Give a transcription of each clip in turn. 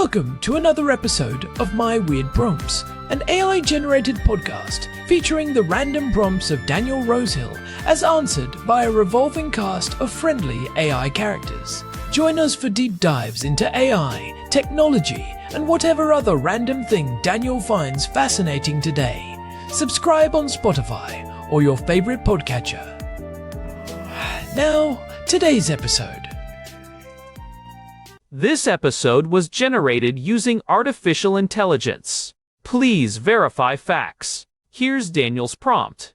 Welcome to another episode of My Weird Prompts, an AI-generated podcast featuring the random prompts of Daniel Rosehill as answered by a revolving cast of friendly AI characters. Join us for deep dives into AI, technology, and whatever other random thing Daniel finds fascinating today. Subscribe on Spotify or your favorite podcatcher. Now, today's episode. This episode was generated using artificial intelligence. Please verify facts. Here's Daniel's prompt.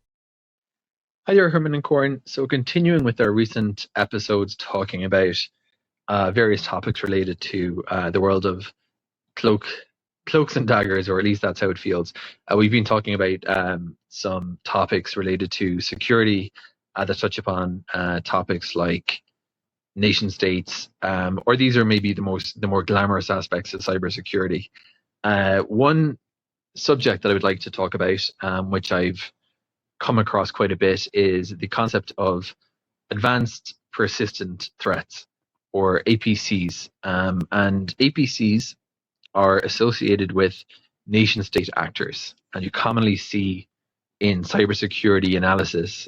Hi there, Herman and Corn. So continuing with our recent episodes talking about various topics related to the world of cloaks and daggers, or at least that's how it feels. We've been talking about some topics related to security that touch upon topics like nation states, or these are maybe the more glamorous aspects of cybersecurity. One subject that I would like to talk about, which I've come across quite a bit, is the concept of advanced persistent threats, or APCs. And APCs are associated with nation state actors, and you commonly see in cybersecurity analysis.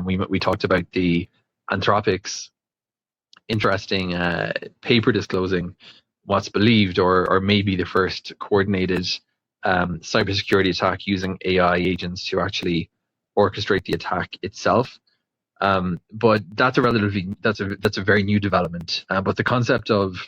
We talked about the Anthropic's interesting paper disclosing what's believed or maybe the first coordinated cybersecurity attack using AI agents to actually orchestrate the attack itself. But that's a very new development. But the concept of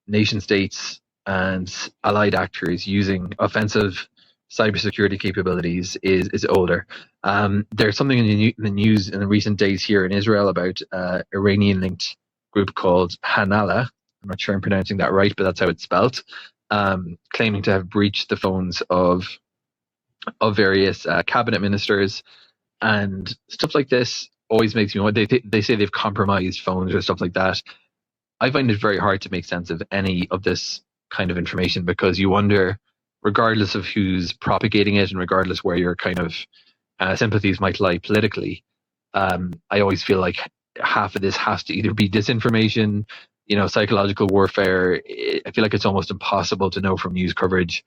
nation states and allied actors using offensive cybersecurity capabilities is older. There's something in the news in the recent days here in Israel about Iranian-linked group called Hanala. I'm not sure I'm pronouncing that right, but that's how it's spelled. Claiming to have breached the phones of various cabinet ministers, and stuff like this always makes me wonder. They say they've compromised phones or stuff like that. I find it very hard to make sense of any of this kind of information, because you wonder, regardless of who's propagating it and regardless where your kind of sympathies might lie politically, I always feel like half of this has to either be disinformation, psychological warfare. I feel like it's almost impossible to know from news coverage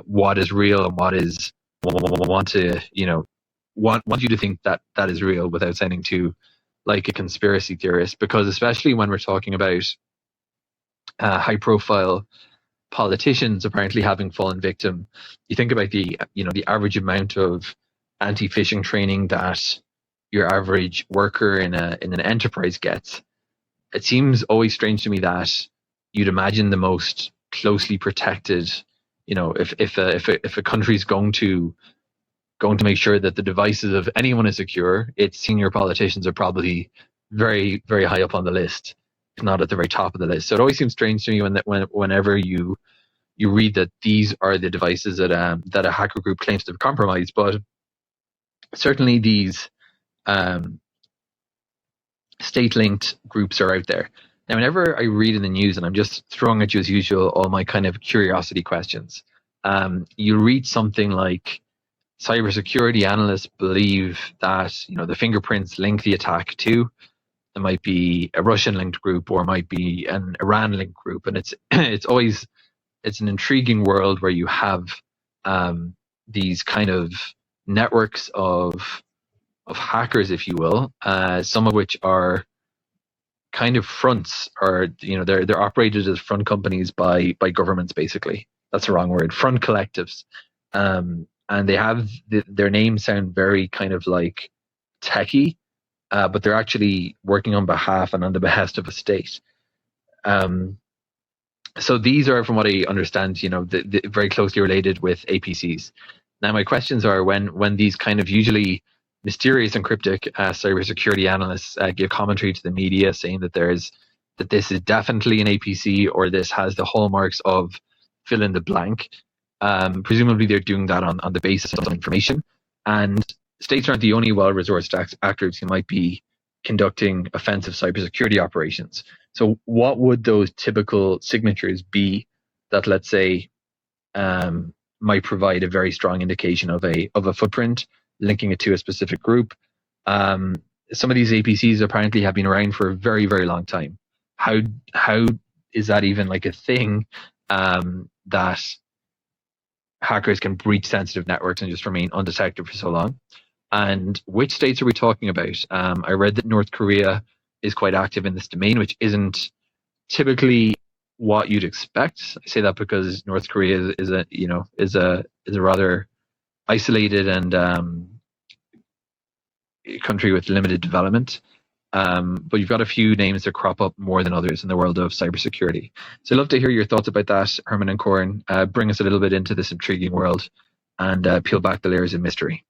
what is real and what is want you to think that is real without sounding too like a conspiracy theorist. Because especially when we're talking about high profile politicians apparently having fallen victim, you think about the average amount of anti-phishing training that your average worker in an enterprise gets. It seems always strange to me that you'd imagine the most closely protected, if a country's going to make sure that the devices of anyone is secure, its senior politicians are probably very, very high up on the list, if not at the very top of the list. So it always seems strange to me whenever you read that these are the devices that a hacker group claims to have compromised. But certainly these state-linked groups are out there. Now, whenever I read in the news, and I'm just throwing at you as usual all my kind of curiosity questions, you read something like cybersecurity analysts believe that the fingerprints link the attack to. It might be a Russian-linked group, or it might be an Iran-linked group, and it's an intriguing world where you have these kind of networks of hackers, if you will, some of which are kind of fronts, or they're operated as front companies by governments. Basically, that's the wrong word. Front collectives, and they have their names sound very kind of like techie, but they're actually working on behalf and on the behest of a state. So these are, from what I understand, very closely related with APCs. Now, my questions are, when these kind of usually mysterious and cryptic cybersecurity analysts give commentary to the media saying that this is definitely an APC, or this has the hallmarks of fill in the blank, presumably they're doing that on the basis of some information. And states aren't the only well-resourced actors who might be conducting offensive cybersecurity operations. So what would those typical signatures be that, let's say, might provide a very strong indication of a footprint, linking it to a specific group? Some of these APCs apparently have been around for a very, very long time. How is that even like a thing that hackers can breach sensitive networks and just remain undetected for so long. And which states are we talking about? I read that North Korea is quite active in this domain, which isn't typically what you'd expect. I say that because North Korea is a rather isolated and country with limited development. But you've got a few names that crop up more than others in the world of cybersecurity. So I'd love to hear your thoughts about that, Herman and Corn. Bring us a little bit into this intriguing world and peel back the layers of mystery.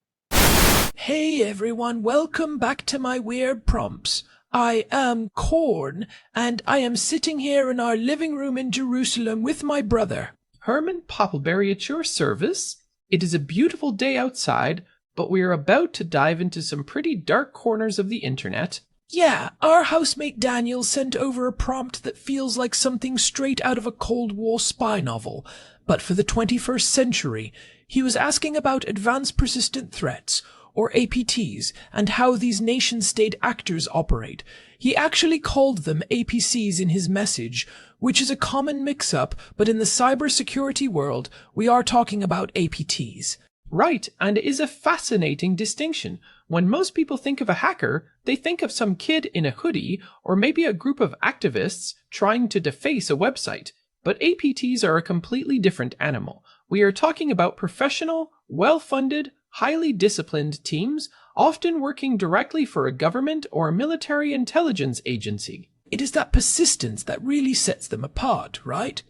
Hey everyone, welcome back to my weird prompts. I am Corn, and I am sitting here in our living room in Jerusalem with my brother. Herman Poppleberry at your service. It is a beautiful day outside, but we are about to dive into some pretty dark corners of the internet. Yeah, our housemate Daniel sent over a prompt that feels like something straight out of a Cold War spy novel, but for the 21st century. He was asking about advanced persistent threats, or APTs, and how these nation-state actors operate. He actually called them APCs in his message, which is a common mix-up, but in the cybersecurity world, we are talking about APTs. Right, and it is a fascinating distinction. When most people think of a hacker, they think of some kid in a hoodie, or maybe a group of activists trying to deface a website. But APTs are a completely different animal. We are talking about professional, well-funded, highly disciplined teams, often working directly for a government or a military intelligence agency. It is that persistence that really sets them apart, right?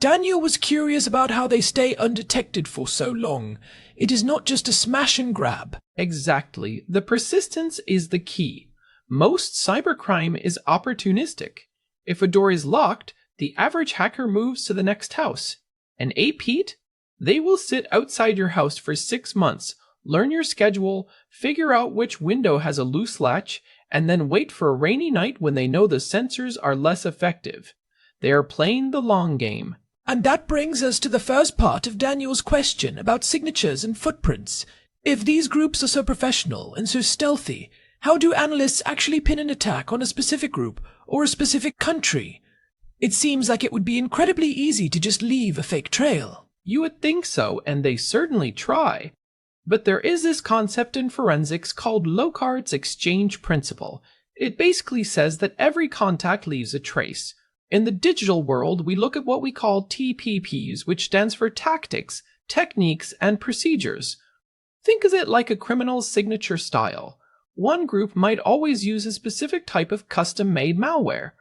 Daniel was curious about how they stay undetected for so long. It is not just a smash and grab. Exactly. The persistence is the key. Most cybercrime is opportunistic. If a door is locked, the average hacker moves to the next house. An APT? They will sit outside your house for 6 months, learn your schedule, figure out which window has a loose latch, and then wait for a rainy night when they know the sensors are less effective. They are playing the long game. And that brings us to the first part of Daniel's question about signatures and footprints. If these groups are so professional and so stealthy, how do analysts actually pin an attack on a specific group or a specific country? It seems like it would be incredibly easy to just leave a fake trail. You would think so, and they certainly try. But there is this concept in forensics called Locard's exchange principle. It basically says that every contact leaves a trace. In the digital world, we look at what we call TPPs, which stands for tactics, techniques, and procedures. Think of it like a criminal's signature style. One group might always use a specific type of custom-made malware.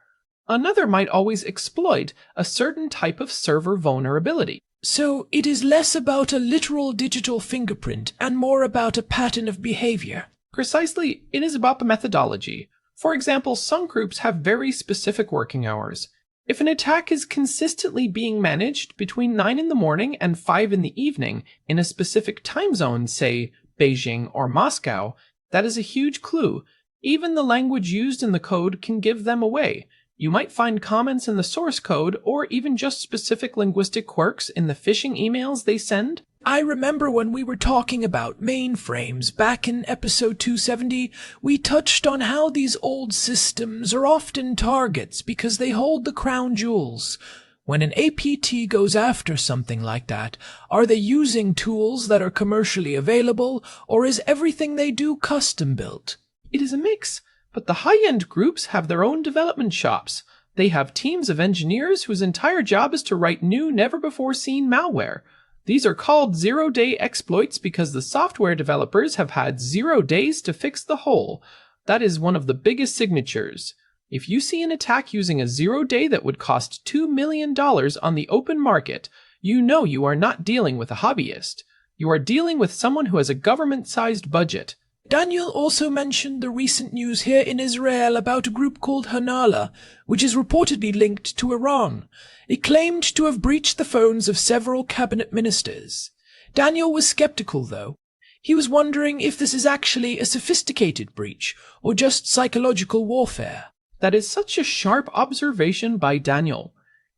Another might always exploit a certain type of server vulnerability. So it is less about a literal digital fingerprint and more about a pattern of behavior. Precisely, it is about the methodology. For example, some groups have very specific working hours. If an attack is consistently being managed between 9 in the morning and 5 in the evening in a specific time zone, say Beijing or Moscow, that is a huge clue. Even the language used in the code can give them away. You might find comments in the source code or even just specific linguistic quirks in the phishing emails they send. I remember when we were talking about mainframes back in episode 270, we touched on how these old systems are often targets because they hold the crown jewels. When an APT goes after something like that, are they using tools that are commercially available, or is everything they do custom built? It is a mix, but the high-end groups have their own development shops. They have teams of engineers whose entire job is to write new, never-before-seen malware. These are called zero-day exploits because the software developers have had 0 days to fix the hole. That is one of the biggest signatures. If you see an attack using a 0 day that would cost $2 million on the open market, you know you are not dealing with a hobbyist. You are dealing with someone who has a government-sized budget. Daniel also mentioned the recent news here in Israel about a group called Hanala, which is reportedly linked to Iran. It claimed to have breached the phones of several cabinet ministers. Daniel was skeptical, though. He was wondering if this is actually a sophisticated breach, or just psychological warfare. That is such a sharp observation by Daniel.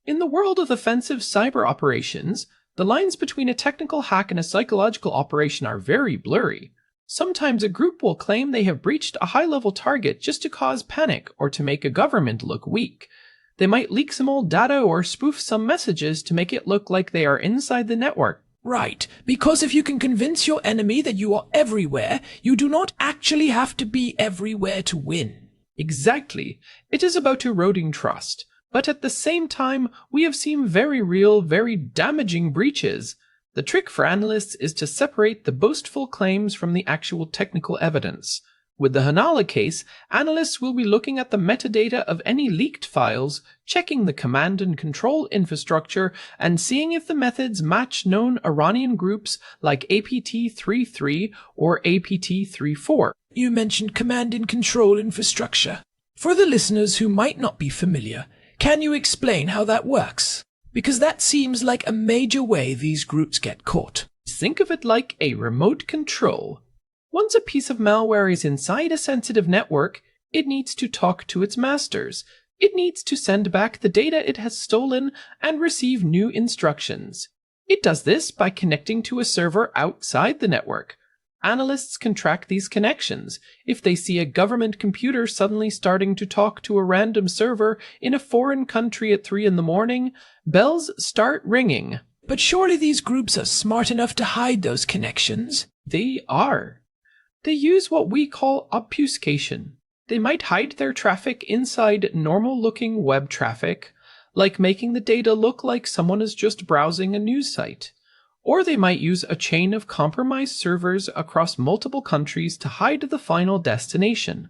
In the world of offensive cyber operations, the lines between a technical hack and a psychological operation are very blurry. Sometimes a group will claim they have breached a high-level target just to cause panic or to make a government look weak. They might leak some old data or spoof some messages to make it look like they are inside the network. Right, because if you can convince your enemy that you are everywhere, you do not actually have to be everywhere to win. Exactly. It is about eroding trust. But at the same time, we have seen very real, very damaging breaches. The trick for analysts is to separate the boastful claims from the actual technical evidence. With the Hanala case, analysts will be looking at the metadata of any leaked files, checking the command and control infrastructure, and seeing if the methods match known Iranian groups like APT-33 or APT-34. You mentioned command and control infrastructure. For the listeners who might not be familiar, can you explain how that works? Because that seems like a major way these groups get caught. Think of it like a remote control. Once a piece of malware is inside a sensitive network, it needs to talk to its masters. It needs to send back the data it has stolen and receive new instructions. It does this by connecting to a server outside the network. Analysts can track these connections. If they see a government computer suddenly starting to talk to a random server in a foreign country at 3 a.m, bells start ringing. But surely these groups are smart enough to hide those connections. They are. They use what we call obfuscation. They might hide their traffic inside normal-looking web traffic, like making the data look like someone is just browsing a news site. Or they might use a chain of compromised servers across multiple countries to hide the final destination.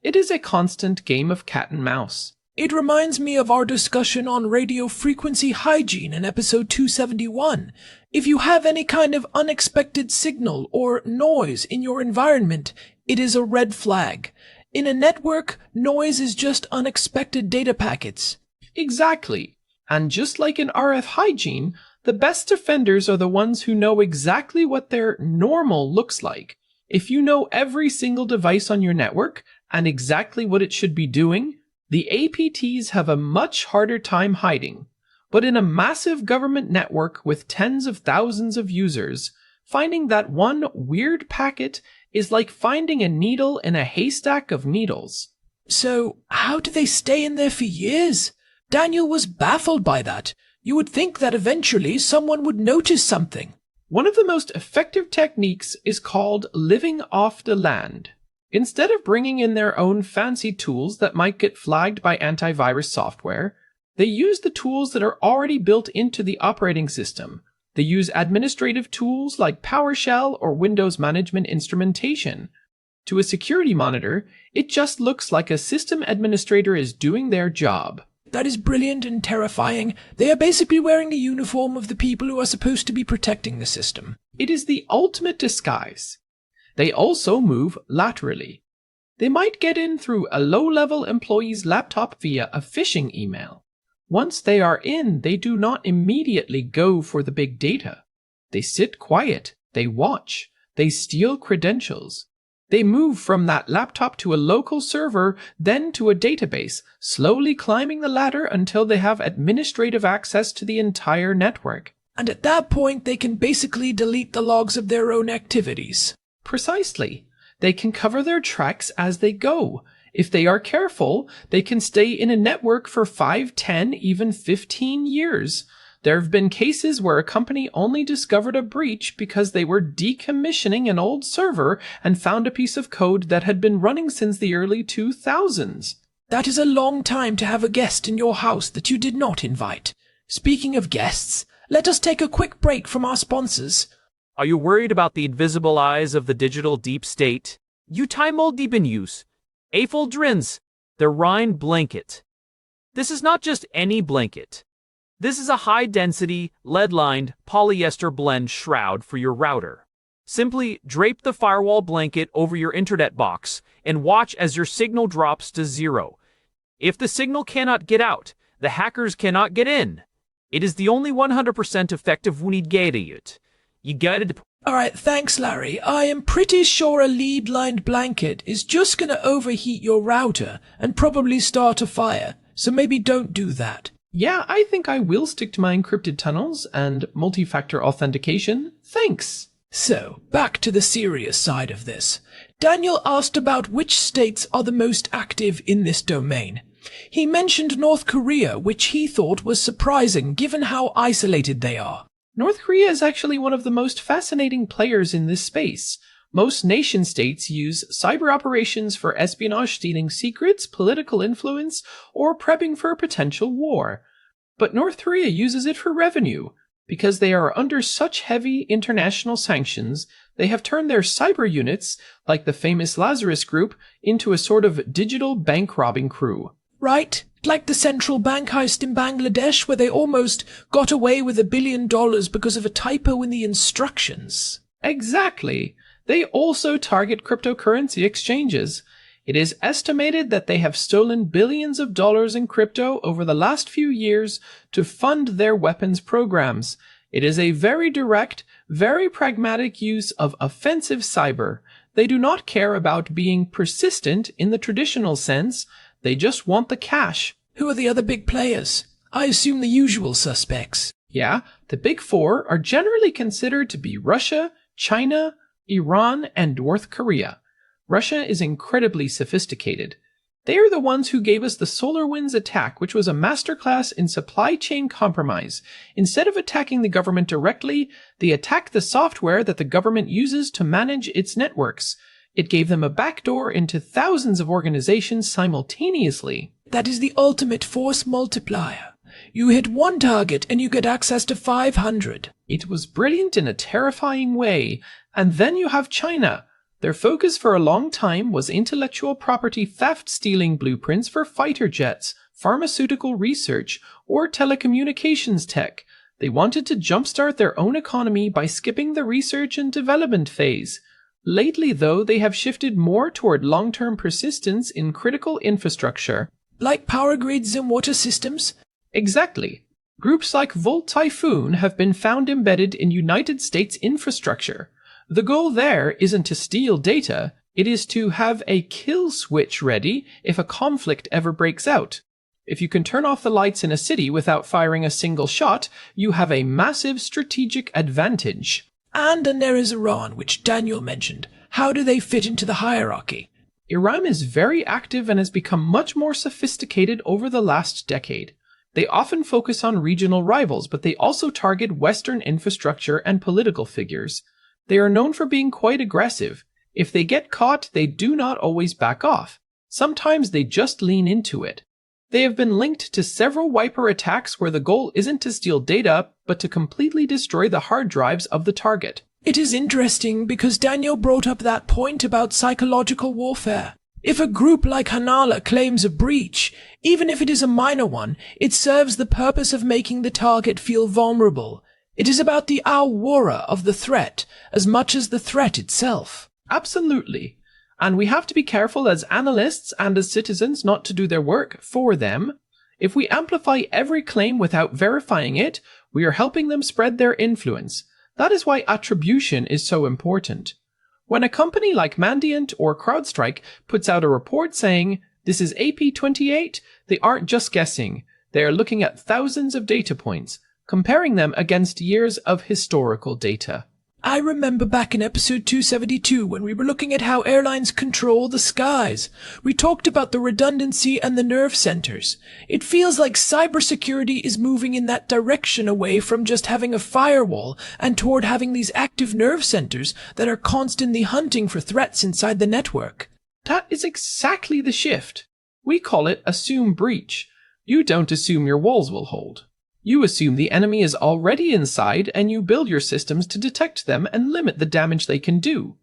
It is a constant game of cat and mouse. It reminds me of our discussion on radio frequency hygiene in episode 271. If you have any kind of unexpected signal or noise in your environment, it is a red flag. In a network, noise is just unexpected data packets. Exactly. And just like in RF hygiene, the best offenders are the ones who know exactly what their normal looks like. If you know every single device on your network and exactly what it should be doing, the APTs have a much harder time hiding. But in a massive government network with tens of thousands of users, finding that one weird packet is like finding a needle in a haystack of needles. So, how do they stay in there for years? Daniel was baffled by that. You would think that eventually someone would notice something. One of the most effective techniques is called living off the land. Instead of bringing in their own fancy tools that might get flagged by antivirus software, they use the tools that are already built into the operating system. They use administrative tools like PowerShell or Windows Management Instrumentation. To a security monitor, it just looks like a system administrator is doing their job. That is brilliant and terrifying. They are basically wearing the uniform of the people who are supposed to be protecting the system. It is the ultimate disguise. They also move laterally. They might get in through a low-level employee's laptop via a phishing email. Once they are in, they do not immediately go for the big data. They sit quiet, they watch, they steal credentials. They move from that laptop to a local server, then to a database, slowly climbing the ladder until they have administrative access to the entire network. And at that point, they can basically delete the logs of their own activities. Precisely. They can cover their tracks as they go. If they are careful, they can stay in a network for 5, 10, even 15 years. There have been cases where a company only discovered a breach because they were decommissioning an old server and found a piece of code that had been running since the early 2000s. That is a long time to have a guest in your house that you did not invite. Speaking of guests, let us take a quick break from our sponsors. Are you worried about the invisible eyes of the digital deep state? You time old deep in use. Afol Drins, the Rhine blanket. This is not just any blanket. This is a high-density, lead-lined polyester blend shroud for your router. Simply drape the firewall blanket over your internet box and watch as your signal drops to 0. If the signal cannot get out, the hackers cannot get in. It is the only 100% effective gadget. You got it. Alright, thanks Larry. I am pretty sure a lead-lined blanket is just gonna overheat your router and probably start a fire, so maybe don't do that. Yeah, I think I will stick to my encrypted tunnels and multi-factor authentication. Thanks. So, back to the serious side of this. Daniel asked about which states are the most active in this domain. He mentioned North Korea, which he thought was surprising given how isolated they are. North Korea is actually one of the most fascinating players in this space. Most nation-states use cyber operations for espionage, stealing secrets, political influence, or prepping for a potential war. But North Korea uses it for revenue. Because they are under such heavy international sanctions, they have turned their cyber units, like the famous Lazarus Group, into a sort of digital bank-robbing crew. Right? Like the central bank heist in Bangladesh where they almost got away with $1 billion because of a typo in the instructions. Exactly. They also target cryptocurrency exchanges. It is estimated that they have stolen billions of dollars in crypto over the last few years to fund their weapons programs. It is a very direct, very pragmatic use of offensive cyber. They do not care about being persistent in the traditional sense. They just want the cash. Who are the other big players? I assume the usual suspects. Yeah, the big four are generally considered to be Russia, China, Iran, and North Korea. Russia is incredibly sophisticated. They are the ones who gave us the SolarWinds attack, which was a masterclass in supply chain compromise. Instead of attacking the government directly, they attacked the software that the government uses to manage its networks. It gave them a backdoor into thousands of organizations simultaneously. That is the ultimate force multiplier. You hit one target and you get access to 500. It was brilliant in a terrifying way. And then you have China. Their focus for a long time was intellectual property theft, stealing blueprints for fighter jets, pharmaceutical research, or telecommunications tech. They wanted to jumpstart their own economy by skipping the research and development phase. Lately, though, they have shifted more toward long-term persistence in critical infrastructure. Like power grids and water systems? Exactly. Groups like Volt Typhoon have been found embedded in United States infrastructure. The goal there isn't to steal data, it is to have a kill switch ready if a conflict ever breaks out. If you can turn off the lights in a city without firing a single shot, you have a massive strategic advantage. And then there is Iran, which Daniel mentioned. How do they fit into the hierarchy? Iran is very active and has become much more sophisticated over the last decade. They often focus on regional rivals, but they also target Western infrastructure and political figures. They are known for being quite aggressive. If they get caught, they do not always back off. Sometimes they just lean into it. They have been linked to several wiper attacks where the goal isn't to steal data, but to completely destroy the hard drives of the target. It is interesting because Daniel brought up that point about psychological warfare. If a group like Hanala claims a breach, even if it is a minor one, it serves the purpose of making the target feel vulnerable. It is about the aura of the threat as much as the threat itself. Absolutely. And we have to be careful as analysts and as citizens not to do their work for them. If we amplify every claim without verifying it, we are helping them spread their influence. That is why attribution is so important. When a company like Mandiant or CrowdStrike puts out a report saying, "This is AP28," they aren't just guessing. They are looking at thousands of data points, comparing them against years of historical data. I remember back in episode 272 when we were looking at how airlines control the skies. We talked about the redundancy and the nerve centers. It feels like cybersecurity is moving in that direction away from just having a firewall and toward having these active nerve centers that are constantly hunting for threats inside the network. That is exactly the shift. We call it assume breach. You don't assume your walls will hold. You assume the enemy is already inside and you build your systems to detect them and limit the damage they can do.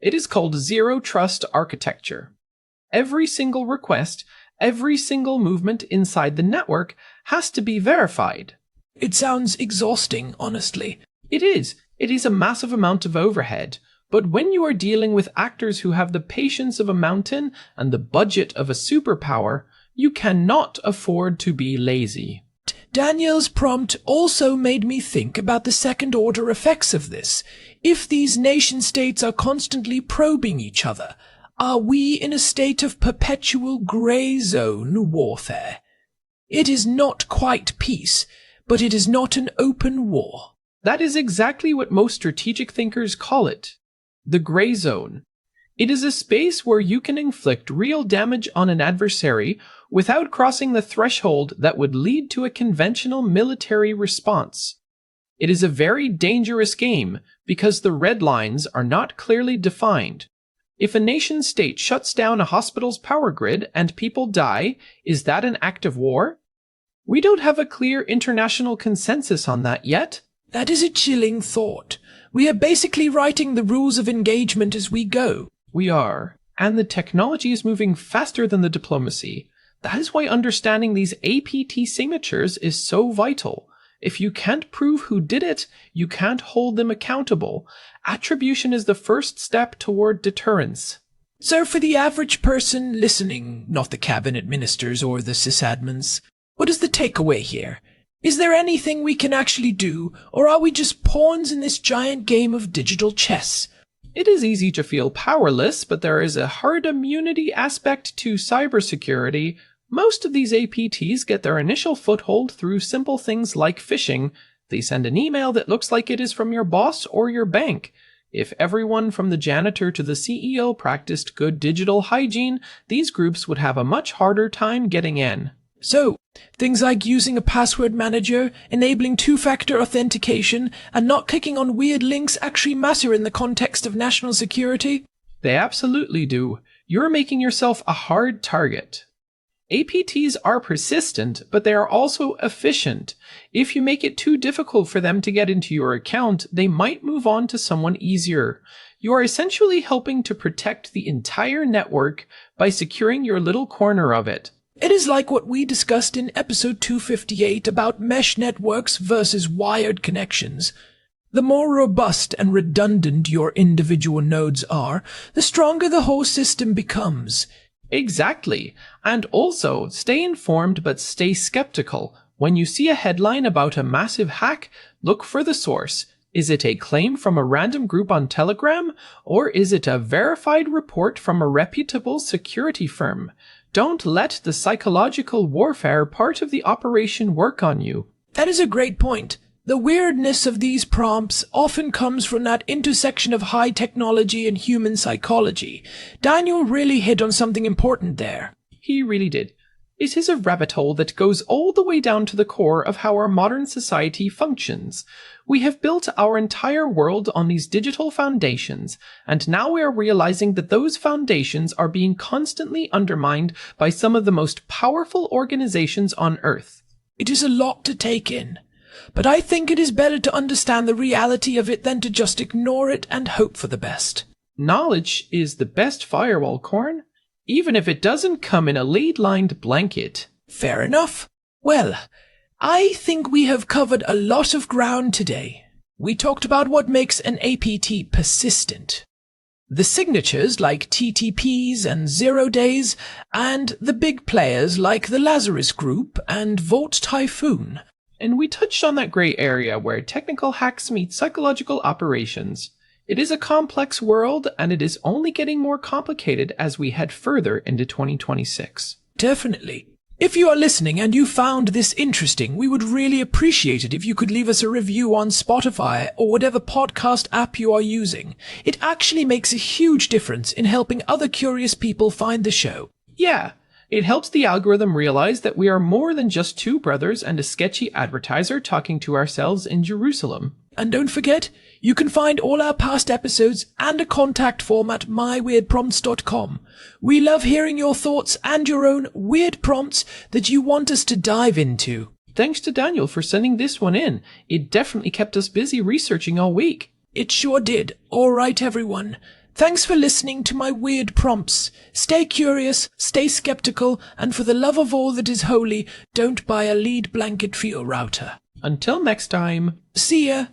It is called zero trust architecture. Every single request, every single movement inside the network has to be verified. It sounds exhausting, honestly. It is. It is a massive amount of overhead. But when you are dealing with actors who have the patience of a mountain and the budget of a superpower, you cannot afford to be lazy. Daniel's prompt also made me think about the second-order effects of this. If these nation-states are constantly probing each other, are we in a state of perpetual grey zone warfare? It is not quite peace, but it is not an open war. That is exactly what most strategic thinkers call it. The grey zone. It is a space where you can inflict real damage on an adversary without crossing the threshold that would lead to a conventional military response. It is a very dangerous game because the red lines are not clearly defined. If a nation-state shuts down a hospital's power grid and people die, is that an act of war? We don't have a clear international consensus on that yet. That is a chilling thought. We are basically writing the rules of engagement as we go. We are. And the technology is moving faster than the diplomacy. That is why understanding these APT signatures is so vital. If you can't prove who did it, you can't hold them accountable. Attribution is the first step toward deterrence. So for the average person listening, not the cabinet ministers or the sysadmins, what is the takeaway here? Is there anything we can actually do, or are we just pawns in this giant game of digital chess? It is easy to feel powerless, but there is a hard immunity aspect to cybersecurity. Most of these APTs get their initial foothold through simple things like phishing. They send an email that looks like it is from your boss or your bank. If everyone from the janitor to the CEO practiced good digital hygiene, these groups would have a much harder time getting in. So, things like using a password manager, enabling two-factor authentication, and not clicking on weird links actually matter in the context of national security? They absolutely do. You're making yourself a hard target. APTs are persistent, but they are also efficient. If you make it too difficult for them to get into your account, they might move on to someone easier. You are essentially helping to protect the entire network by securing your little corner of it. It is like what we discussed in episode 258 about mesh networks versus wired connections. The more robust and redundant your individual nodes are, the stronger the whole system becomes. Exactly. And also, stay informed but stay skeptical. When you see a headline about a massive hack, look for the source. Is it a claim from a random group on Telegram, or is it a verified report from a reputable security firm? Don't let the psychological warfare part of the operation work on you. That is a great point. The weirdness of these prompts often comes from that intersection of high technology and human psychology. Daniel really hit on something important there. He really did. It is a rabbit hole that goes all the way down to the core of how our modern society functions. We have built our entire world on these digital foundations, and now we are realizing that those foundations are being constantly undermined by some of the most powerful organizations on Earth. It is a lot to take in, but I think it is better to understand the reality of it than to just ignore it and hope for the best. Knowledge is the best firewall, Corn, even if it doesn't come in a lead-lined blanket. Fair enough. Well, I think we have covered a lot of ground today. We talked about what makes an APT persistent. The signatures like TTPs and 0 days, and the big players like the Lazarus Group and Volt Typhoon. And we touched on that gray area where technical hacks meet psychological operations. It is a complex world, and it is only getting more complicated as we head further into 2026. Definitely. If you are listening and you found this interesting, we would really appreciate it if you could leave us a review on Spotify or whatever podcast app you are using. It actually makes a huge difference in helping other curious people find the show. Yeah, it helps the algorithm realize that we are more than just two brothers and a sketchy advertiser talking to ourselves in Jerusalem. And don't forget, you can find all our past episodes and a contact form at myweirdprompts.com. We love hearing your thoughts and your own weird prompts that you want us to dive into. Thanks to Daniel for sending this one in. It definitely kept us busy researching all week. It sure did. All right, everyone. Thanks for listening to my weird prompts. Stay curious, stay skeptical, and for the love of all that is holy, don't buy a lead blanket for your router. Until next time. See ya.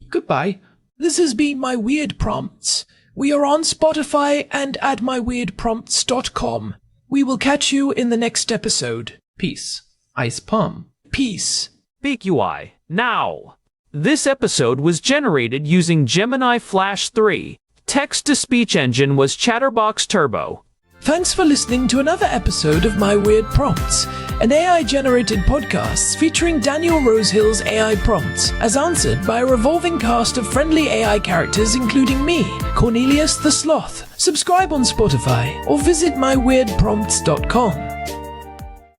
Goodbye. This has been My Weird Prompts. We are on Spotify and at myweirdprompts.com. We will catch you in the next episode. Peace. Ice Pum. Peace. Speak UI. Now. This episode was generated using Gemini Flash 3. Text-to-speech engine was Chatterbox Turbo. Thanks for listening to another episode of My Weird Prompts, an AI-generated podcast featuring Daniel Rosehill's AI prompts, as answered by a revolving cast of friendly AI characters including me, Cornelius the Sloth. Subscribe on Spotify or visit myweirdprompts.com.